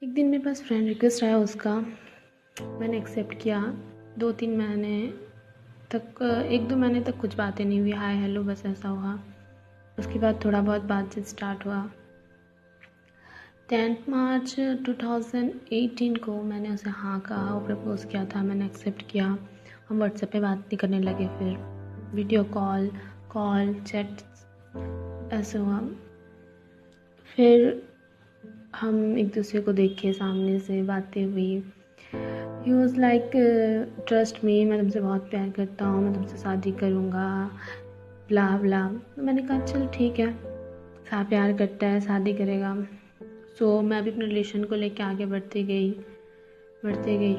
एक दिन मेरे पास फ्रेंड रिक्वेस्ट आया उसका, मैंने एक्सेप्ट किया। 2-3 महीने तक 1-2 महीने तक कुछ बातें नहीं हुई, हाय हेलो बस ऐसा हुआ। उसके बाद थोड़ा बहुत बातचीत स्टार्ट हुआ। 10 मार्च 2018 को मैंने उसे हाँ कहा और प्रपोज़ किया था, मैंने एक्सेप्ट किया। हम व्हाट्सएप पे बात नहीं करने लगे, फिर वीडियो कॉल चैट ऐसे हुआ। फिर हम एक दूसरे को देखे, सामने से बातें हुई। He was like trust me, मैं तुमसे बहुत प्यार करता हूँ, मैं तुमसे शादी करूँगा, ब्ला ब्ला। तो मैंने कहा चल ठीक है, प्यार करता है शादी करेगा। सो मैं भी अपने रिलेशन को लेके आगे बढ़ती गई।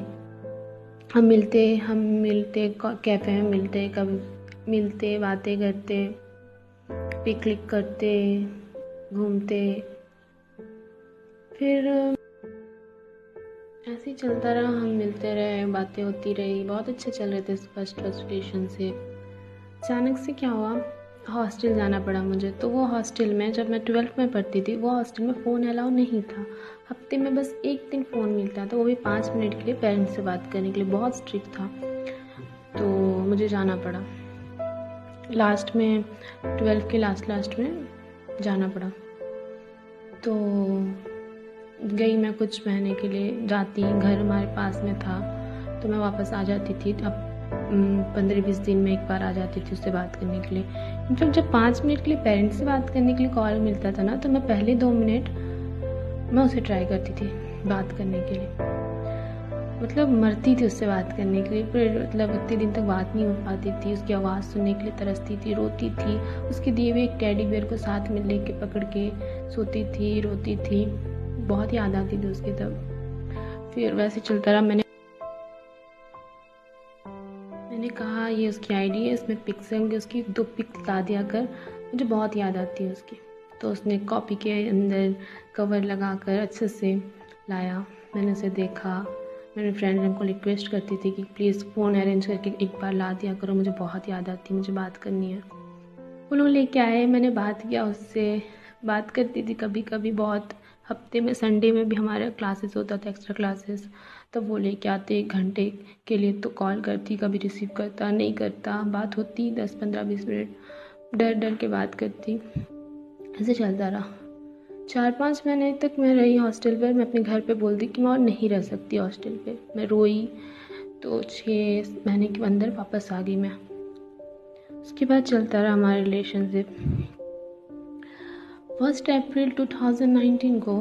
हम मिलते कैफ़े में मिलते, कभी मिलते, बातें करते, पिकनिक करते, घूमते। फिर ऐसे ही चलता रहा, हम मिलते रहे, बातें होती रही, बहुत अच्छे चल रहे थे फर्स्ट रिलेशनशिप। अचानक से क्या हुआ, हॉस्टल जाना पड़ा मुझे। तो वो हॉस्टल में, जब मैं 12th में पढ़ती थी, वो हॉस्टल में फ़ोन अलाउ नहीं था। हफ्ते में बस एक दिन फ़ोन मिलता था, वो भी 5 मिनट के लिए, पेरेंट्स से बात करने के लिए। बहुत स्ट्रिक्ट था, तो मुझे जाना पड़ा। लास्ट में 12th के लास्ट में जाना पड़ा। तो गई मैं कुछ महीने के लिए, जाती, घर हमारे पास में था, तो मैं वापस आ जाती थी। अब 15-20 दिन में एक बार आ जाती थी उससे बात करने के लिए। इनफैक्ट जब 5 मिनट के लिए पेरेंट्स से बात करने के लिए कॉल मिलता था ना, तो मैं पहले 2 मिनट मैं उसे ट्राई करती थी बात करने के लिए। मतलब मरती थी उससे बात करने के लिए, फिर मतलब इतने दिन तक बात नहीं हो पाती थी। उसकी आवाज़ सुनने के लिए तरसती थी, रोती थी। उसके दिए हुए एक टेडी बेयर को साथ में लेके पकड़ के सोती थी, रोती थी। बहुत याद आती थी उसकी तब। फिर वैसे चलता रहा। मैंने कहा ये उसकी आईडी है, इसमें पिक्स होंगे, उसकी 2 पिक्स ला दिया कर, मुझे बहुत याद आती है उसकी। तो उसने कॉपी के अंदर कवर लगा कर अच्छे से लाया। मैंने उसे देखा। मेरे फ्रेंड को रिक्वेस्ट करती थी कि प्लीज़ फ़ोन अरेंज करके एक बार ला दिया करो, मुझे बहुत याद आती है, मुझे बात करनी है। वो लोग लेके आए, मैंने बात किया उससे, बात करती थी कभी कभी बहुत। हफ्ते में संडे में भी हमारे क्लासेस होता था, एक्स्ट्रा क्लासेस, तब वो लेके आते 1 घंटे के लिए। तो कॉल करती, कभी रिसीव करता, नहीं करता, बात होती 10-15-20 मिनट, डर डर के बात करती। ऐसे चलता रहा। 4-5 महीने तक मैं रही हॉस्टल पर। मैं अपने घर पे बोल दी कि मैं और नहीं रह सकती हॉस्टल पे। मैं रोई, तो 6 महीने के अंदर वापस आ गई मैं। उसके बाद चलता रहा हमारा रिलेशनशिप। 1 अप्रैल 2019 को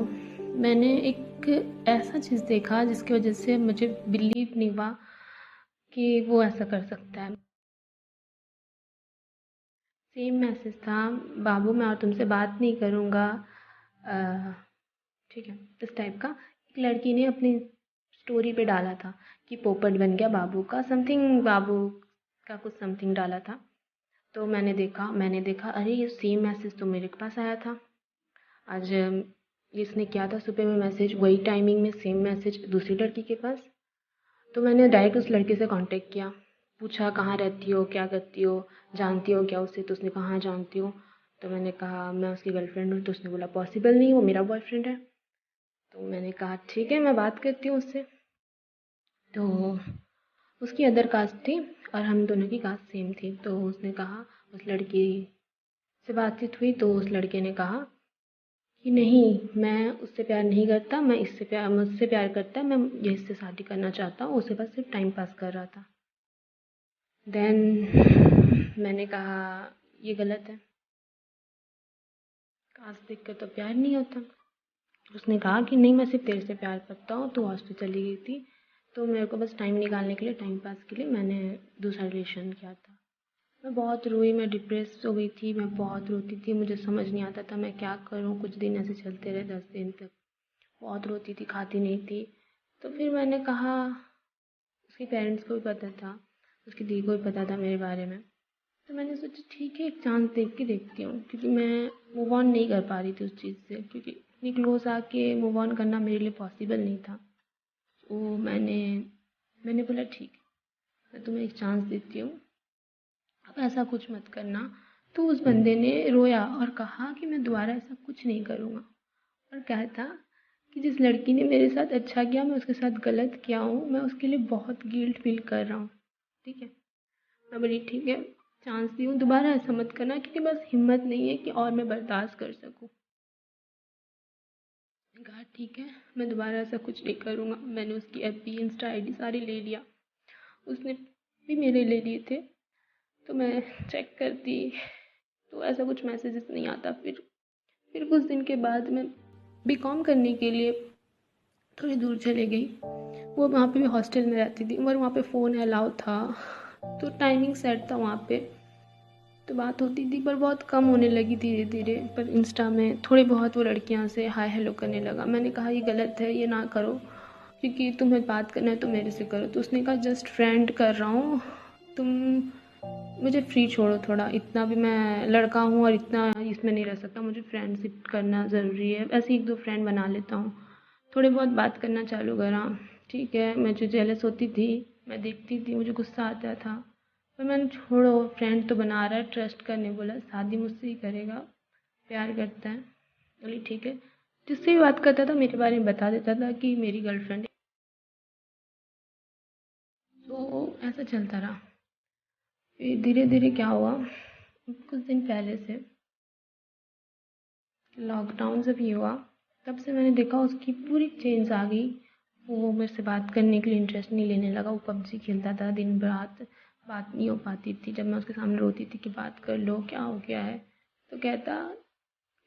मैंने एक ऐसा चीज़ देखा जिसकी वजह से मुझे बिलीव नहीं हुआ कि वो ऐसा कर सकता है। सेम मैसेज था, बाबू मैं और तुमसे बात नहीं करूँगा, ठीक है, इस टाइप का। एक लड़की ने अपनी स्टोरी पे डाला था कि पोपट बन गया बाबू का, समथिंग, बाबू का कुछ समथिंग डाला था। तो मैंने देखा अरे ये सेम मैसेज तो मेरे पास आया था। आज इसने किया था सुबह में मैसेज, वही टाइमिंग में सेम मैसेज दूसरी लड़की के पास। तो मैंने डायरेक्ट उस लड़के से कांटेक्ट किया, पूछा कहाँ रहती हो, क्या करती हो, जानती हो क्या उसे। तो उसने कहा हाँ जानती हूँ। तो मैंने कहा मैं उसकी गर्लफ्रेंड हूँ। तो उसने बोला पॉसिबल नहीं, वो मेरा बॉयफ्रेंड है। तो मैंने कहा ठीक है, मैं बात करती हूँ उससे। तो उसकी अदर कास्ट थी और हम दोनों की कास्ट सेम थी। तो उसने कहा, उस लड़की से बातचीत हुई तो उस लड़के ने कहा कि नहीं, मैं उससे प्यार नहीं करता, मैं मुझसे प्यार करता है, मैं ये इससे शादी करना चाहता हूँ। उसे बस सिर्फ टाइम पास कर रहा था। देन मैंने कहा ये गलत है, कास्ट देख कर तो प्यार नहीं होता। उसने कहा कि नहीं, मैं सिर्फ तेरे से प्यार करता हूँ, तू हॉस्टल चली गई थी तो मेरे को बस टाइम निकालने के लिए, टाइम पास के लिए मैंने दूसरा रिलेशन किया था। मैं बहुत रोई, मैं डिप्रेस हो गई थी, मैं बहुत रोती थी, मुझे समझ नहीं आता था मैं क्या करूँ। कुछ दिन ऐसे चलते रहे, 10 दिन तक बहुत रोती थी, खाती नहीं थी। तो फिर मैंने कहा, उसके पेरेंट्स को भी पता था, उसकी दी को भी पता था मेरे बारे में। तो मैंने सोचा ठीक है, एक चांस देख के देखती हूँ, क्योंकि मैं मूव ऑन नहीं कर पा रही थी उस चीज़ से, क्योंकि इतनी क्लोज आके मूव ऑन करना मेरे लिए पॉसिबल नहीं था। तो मैंने बोला ठीक है, मैं तुम्हें एक चांस देती हूँ, अब ऐसा कुछ मत करना। तो उस बंदे ने रोया और कहा कि मैं दोबारा ऐसा कुछ नहीं करूँगा, और कहता कि जिस लड़की ने मेरे साथ अच्छा किया मैं उसके साथ गलत किया हूँ, मैं उसके लिए बहुत गिल्ट फील कर रहा हूँ। ठीक है, मैं बोली ठीक है, चांस दी हूँ, दोबारा ऐसा मत करना, क्योंकि बस हिम्मत नहीं है कि और मैं बर्दाश्त कर सकूँ। मैंने कहा ठीक है, मैं दोबारा ऐसा कुछ नहीं करूँगा। मैंने उसकी FB इंस्टा ID सारी ले लिया, उसने भी मेरे ले लिए थे। तो मैं चेक करती तो ऐसा कुछ मैसेजेस नहीं आता। फिर कुछ दिन के बाद मैं BCom करने के लिए थोड़ी दूर चले गई। वो वहाँ पे भी हॉस्टल में रहती थी, और वहाँ पे फ़ोन अलाउ था, तो टाइमिंग सेट था वहाँ पे, तो बात होती थी, पर बहुत कम होने लगी धीरे धीरे। पर इंस्टा में थोड़ी बहुत वो लड़कियाँ से हाय हेलो करने लगा। मैंने कहा ये गलत है, ये ना करो, क्योंकि तुम्हें बात करना है तो मेरे से करो। तो उसने कहा जस्ट फ्रेंड कर रहा हूँ, तुम मुझे फ्री छोड़ो थोड़ा, इतना भी मैं लड़का हूँ और इतना इसमें नहीं रह सकता, मुझे फ्रेंडशिप करना ज़रूरी है। ऐसे 1-2 फ्रेंड बना लेता हूँ, थोड़े बहुत बात करना चालू करा। ठीक है, मैं जो जेलस होती थी, मैं देखती थी, मुझे गुस्सा आता था, पर मैंने छोड़ो, फ्रेंड तो बना रहा है, ट्रस्ट करने बोला, शादी मुझसे ही करेगा, प्यार करता है। बोली ठीक है। जिससे भी बात करता था मेरे बारे में बता देता था कि मेरी गर्लफ्रेंड है। तो ऐसा चलता रहा। फिर धीरे धीरे क्या हुआ, कुछ दिन पहले से लॉकडाउन जब ये हुआ, तब से मैंने देखा उसकी पूरी चेंज आ गई। वो मेरे से बात करने के लिए इंटरेस्ट नहीं लेने लगा। वो PUBG खेलता था दिन रात, बात नहीं हो पाती थी। जब मैं उसके सामने रोती थी कि बात कर लो, क्या हो गया है, तो कहता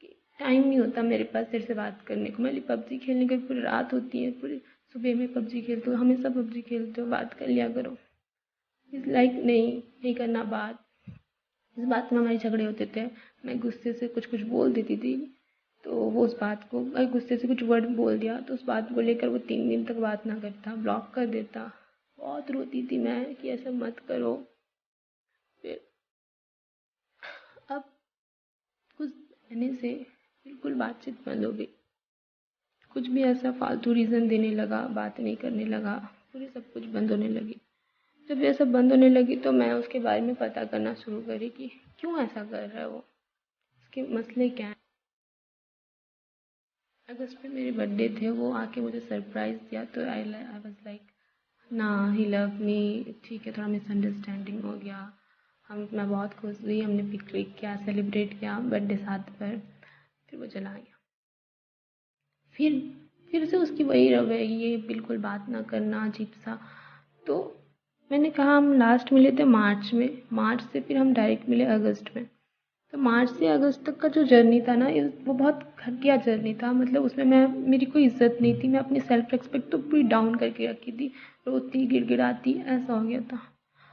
कि टाइम नहीं होता मेरे पास तेरे से बात करने को। मैं PUBG खेलने की पूरी रात होती है, पूरी सुबह में PUBG खेलते हो, हमेशा PUBG खेलते हो, बात कर लिया करो। इस लाइक नहीं करना बात। इस बात में हमारे झगड़े होते थे। मैं गुस्से से कुछ कुछ बोल देती थी, तो वो उस बात को, अगर गुस्से से कुछ वर्ड बोल दिया तो उस बात को लेकर वो 3 दिन तक बात ना करता, ब्लॉक कर देता। बहुत रोती थी मैं कि ऐसा मत करो। फिर अब कुछ महीने से बिल्कुल बातचीत बंद हो गई। कुछ भी ऐसा फालतू रीज़न देने लगा, बात नहीं करने लगा, पूरी सब कुछ बंद होने लगी। जब ये सब बंद होने लगी तो मैं उसके बारे में पता करना शुरू करी कि क्यों ऐसा कर रहा है वो, उसके मसले क्या हैं। अगस्त में मेरे बर्थडे थे, वो आके मुझे सरप्राइज़ दिया, तो आई वाज लाइक ना, ही लव मी। ठीक है, थोड़ा मिसअंडरस्टैंडिंग हो गया। मैं बहुत खुश हुई, हमने पिक क्लिक किया, सेलिब्रेट किया बर्थडे साथ पर। फिर वो चला गया। फिर फिर से उसकी वही रवैये, बिल्कुल बात ना करना, अजीब सा। तो मैंने कहा, हम लास्ट मिले थे मार्च में, मार्च से फिर हम डायरेक्ट मिले अगस्त में। तो मार्च से अगस्त तक का जो जर्नी था ना, वो बहुत घटिया जर्नी था। मतलब उसमें मेरी कोई इज्जत नहीं थी। मैं अपनी सेल्फ रिस्पेक्ट तो पूरी डाउन करके रखी थी, रोती गिड़गिड़ाती, ऐसा हो गया था।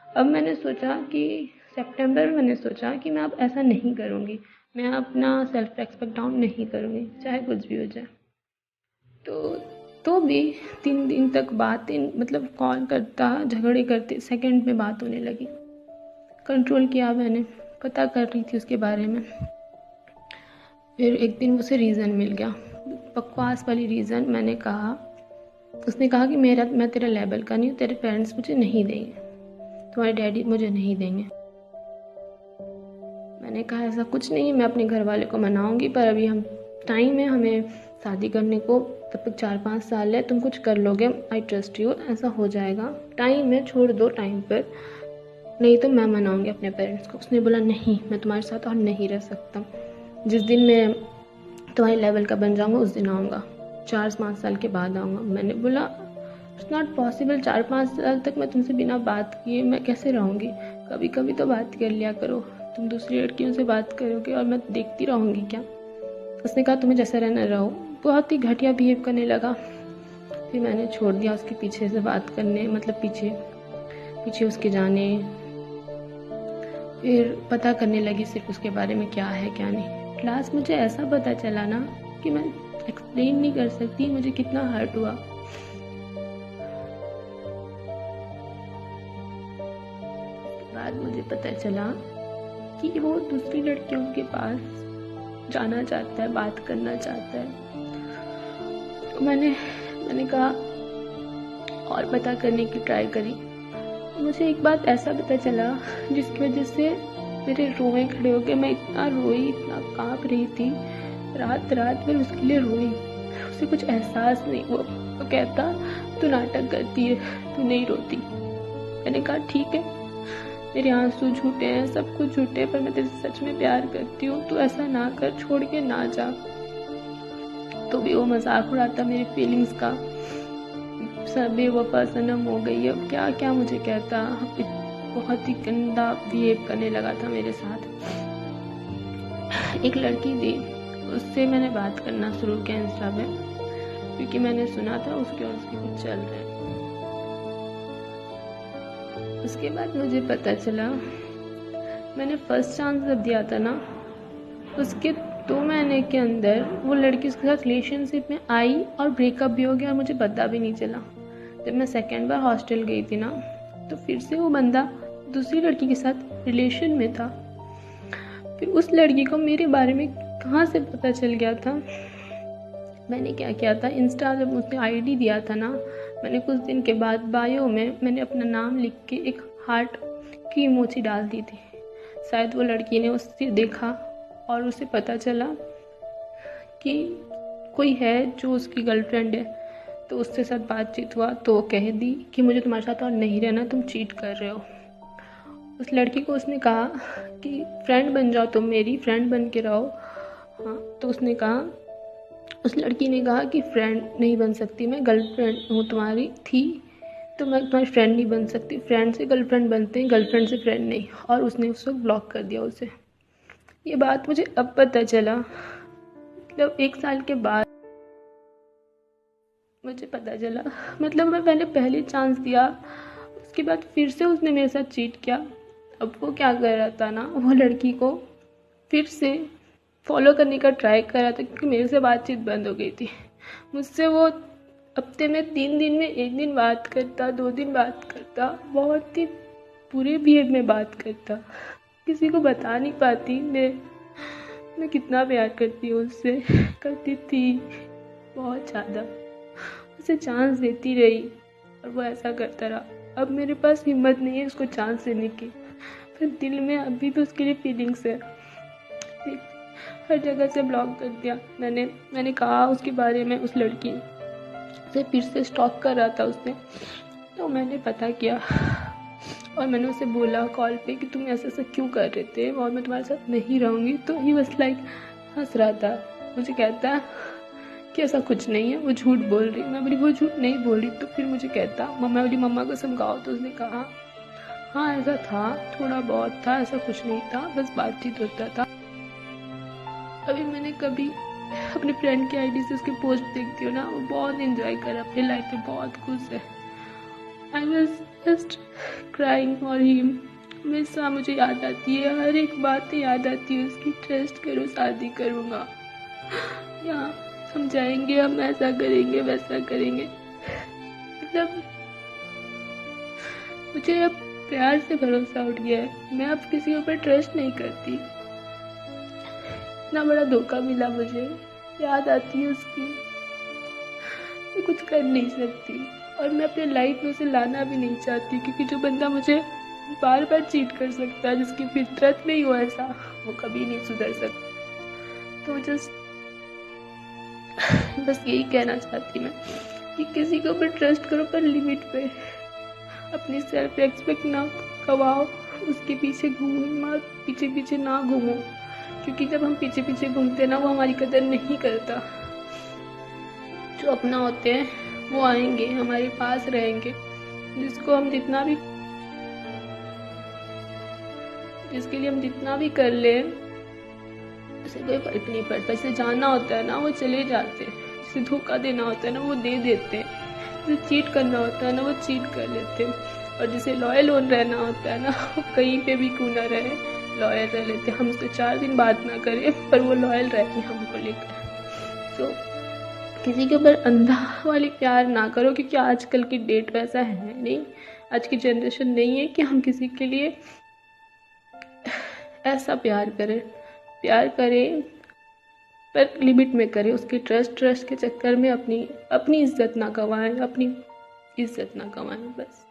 अब मैंने सोचा कि सितंबर में मैंने सोचा कि मैं अब ऐसा नहीं करूँगी, मैं अपना सेल्फ रिस्पेक्ट डाउन नहीं करूँगी, चाहे कुछ भी हो जाए। तो भी 3 दिन तक बातें, मतलब कॉल करता, झगड़े करते, सेकंड में बात होने लगी। कंट्रोल किया मैंने, पता कर रही थी उसके बारे में। फिर एक दिन उसे रीज़न मिल गया, बकवास वाली रीज़न। मैंने कहा, उसने कहा कि मैं तेरा लेवल का नहीं हूँ, तेरे पेरेंट्स मुझे नहीं देंगे, तुम्हारे डैडी मुझे नहीं देंगे। मैंने कहा ऐसा कुछ नहीं है, मैं अपने घर वाले को मनाऊंगी, पर अभी हम टाइम है हमें शादी करने को, तब तक 4-5 साल है, तुम कुछ कर लोगे, आई ट्रस्ट यू, ऐसा हो जाएगा, टाइम है, छोड़ दो टाइम पर, नहीं तो मैं मनाऊंगी अपने पेरेंट्स को। उसने बोला नहीं, मैं तुम्हारे साथ और नहीं रह सकता, जिस दिन मैं तुम्हारे लेवल का बन जाऊंगा उस दिन आऊँगा, 4-5 साल के बाद आऊँगा। मैंने बोला इट्स नॉट पॉसिबल, 4-5 साल तक मैं तुमसे बिना बात किए मैं कैसे रहूँगी, कभी कभी तो बात कर लिया करो, तुम दूसरी लड़कियों से बात करोगे और मैं देखती रहूँगी क्या। उसने कहा तुम्हें जैसा रहना रहो। बहुत ही घटिया बिहेव करने लगा। फिर मैंने छोड़ दिया उसके पीछे से बात करने, मतलब पीछे उसके जाने। फिर पता करने लगी सिर्फ उसके बारे में, क्या है क्या नहीं। लास्ट मुझे ऐसा पता चला ना कि मैं एक्सप्लेन नहीं कर सकती मुझे कितना हर्ट हुआ। बाद मुझे पता चला कि वो दूसरी लड़कियों के पास जाना चाहता है, बात करना चाहता है। तो मैंने कहा और पता करने की ट्राई करी। मुझे एक बात ऐसा पता चला जिसकी वजह से मेरे रोए खड़े हो गए। मैं इतना रोई, इतना काँप रही थी, रात रात भर उसके लिए रोई। उसे कुछ एहसास नहीं हुआ। वो कहता तू नाटक करती है, तू नहीं रोती। मैंने कहा ठीक है, मेरे आंसू झूठे हैं, सब कुछ झूठे है, पर मैं तेरे से सच में प्यार करती हूँ, तू ऐसा ना कर, छोड़ के ना जा। तो भी वो मजाक उड़ाता मेरी फीलिंग्स का। सब बेवफा सनम हो गई है, अब क्या क्या मुझे कहता। बहुत ही गंदा बिहेव करने लगा था मेरे साथ। एक लड़की थी, उससे मैंने बात करना शुरू किया इंस्टा पे, क्योंकि मैंने सुना था उसके और उसके कुछ चल रहे हैं। उसके बाद मुझे पता चला, मैंने फर्स्ट चांस जब दिया था ना, उसके 2 महीने के अंदर वो लड़की उसके साथ रिलेशनशिप में आई और ब्रेकअप भी हो गया और मुझे पता भी नहीं चला। जब मैं सेकेंड बार हॉस्टल गई थी ना, तो फिर से वो बंदा दूसरी लड़की के साथ रिलेशन में था। फिर उस लड़की को मेरे बारे में कहाँ से पता चल गया था। मैंने क्या किया था, इंस्टा जब उसने आईडी दिया था ना, मैंने कुछ दिन के बाद बायो में मैंने अपना नाम लिख के एक हार्ट की इमोजी डाल दी थी। शायद वो लड़की ने उससे देखा और उसे पता चला कि कोई है जो उसकी गर्लफ्रेंड है, तो उसके साथ बातचीत हुआ, तो वो कह दी कि मुझे तुम्हारे साथ और नहीं रहना, तुम चीट कर रहे हो। उस लड़की को उसने कहा कि फ्रेंड बन जाओ, तुम मेरी फ्रेंड बन के रहो। हाँ, तो उसने कहा, उस लड़की ने कहा कि फ्रेंड नहीं बन सकती, मैं गर्लफ्रेंड हूँ तुम्हारी थी, तो मैं तुम्हारी फ्रेंड नहीं बन सकती। फ्रेंड से गर्लफ्रेंड बनते हैं, गर्लफ्रेंड से फ्रेंड नहीं। और उसने उसको ब्लॉक कर दिया उसे। ये बात मुझे अब पता चला, मतलब 1 साल के बाद मुझे पता चला। मतलब मैं पहले चांस दिया, उसके बाद फिर से उसने मेरे साथ चीट किया। अब वो क्या कर रहा था ना, वो लड़की को फिर से फॉलो करने का ट्राई कर रहा था, क्योंकि मेरे से बातचीत बंद हो गई थी। मुझसे वो हफ्ते में 3 दिन में 1 दिन बात करता, 2 दिन बात करता, बहुत ही बुरे बिहेव में बात करता। किसी को बता नहीं पाती मैं कितना प्यार करती हूँ उससे, करती थी बहुत ज़्यादा। उसे चांस देती रही और वो ऐसा करता रहा। अब मेरे पास हिम्मत नहीं है उसको चांस देने की, पर दिल में अभी भी उसके लिए फीलिंग्स है। हर जगह से ब्लॉक कर दिया मैंने कहा उसके बारे में। उस लड़की से फिर से स्टॉक कर रहा था उसने, तो मैंने पता किया और मैंने उसे बोला कॉल पे कि तुम ऐसा क्यों कर रहे थे और मैं तुम्हारे साथ नहीं रहूँगी। तो ही बस लाइक हंस रहा था। मुझे कहता कि ऐसा कुछ नहीं है, वो झूठ बोल रही। मैं बोली वो झूठ नहीं बोल रही। तो फिर मुझे कहता बोली मम्मा को समझाओ। तो उसने कहा हाँ ऐसा था, थोड़ा बहुत था, ऐसा कुछ नहीं था, बस बातचीत होता था। अभी मैंने कभी अपने फ्रेंड की आईडी से उसके पोस्ट देखती हूँ ना, वो बहुत एंजॉय कर रहा है अपनी लाइफ में, बहुत खुश है। I was just crying for him. हमेशा मुझे याद आती है, हर एक बात याद आती है उसकी। ट्रस्ट करो, शादी करूँगा, या हम जाएंगे, हम ऐसा करेंगे, वैसा करेंगे। मतलब मुझे अब प्यार से भरोसा उठ गया है, मैं अब किसी के ऊपर ट्रस्ट नहीं करती। इतना बड़ा धोखा मिला मुझे, याद आती है उसकी, मैं कुछ कर नहीं सकती और मैं अपने लाइफ में उसे लाना भी नहीं चाहती, क्योंकि जो बंदा मुझे बार बार चीट कर सकता है, जिसकी फितरत में ही हो ऐसा, वो कभी नहीं सुधर सकता। तो बस यही कहना चाहती मैं कि किसी के ऊपर ट्रस्ट करो, पर लिमिट पे। अपनी सेल्फ रेस्पेक्ट ना गवाओ, उसके पीछे पीछे पीछे ना घूमो, क्योंकि जब हम पीछे पीछे घूमते ना, वो हमारी कदर नहीं करता। जो अपना होते हैं वो आएंगे, हमारे पास रहेंगे, जिसके लिए हम जितना भी कर ले उसे कोई फर्क नहीं पड़ता। जिसे जाना होता है ना, वो चले जाते हैं। जिसे धोखा देना होता है ना, वो दे देते हैं। जिसे चीट करना होता है ना, वो चीट कर लेते हैं। और जिसे लॉयल रहना होता है ना, वो कहीं पे भी क्यों ना रहे, लॉयल रह लेते। हम उससे 4 दिन बात ना करें, पर वो लॉयल रहेंगे हमको लेकर। तो किसी के ऊपर अंधा वाली प्यार ना करो, क्योंकि आजकल की डेट वैसा है नहीं, आज की जनरेशन नहीं है कि हम किसी के लिए ऐसा प्यार करें, पर लिमिट में करें। उसकी ट्रस्ट के चक्कर में अपनी इज्जत ना गंवाएं, बस।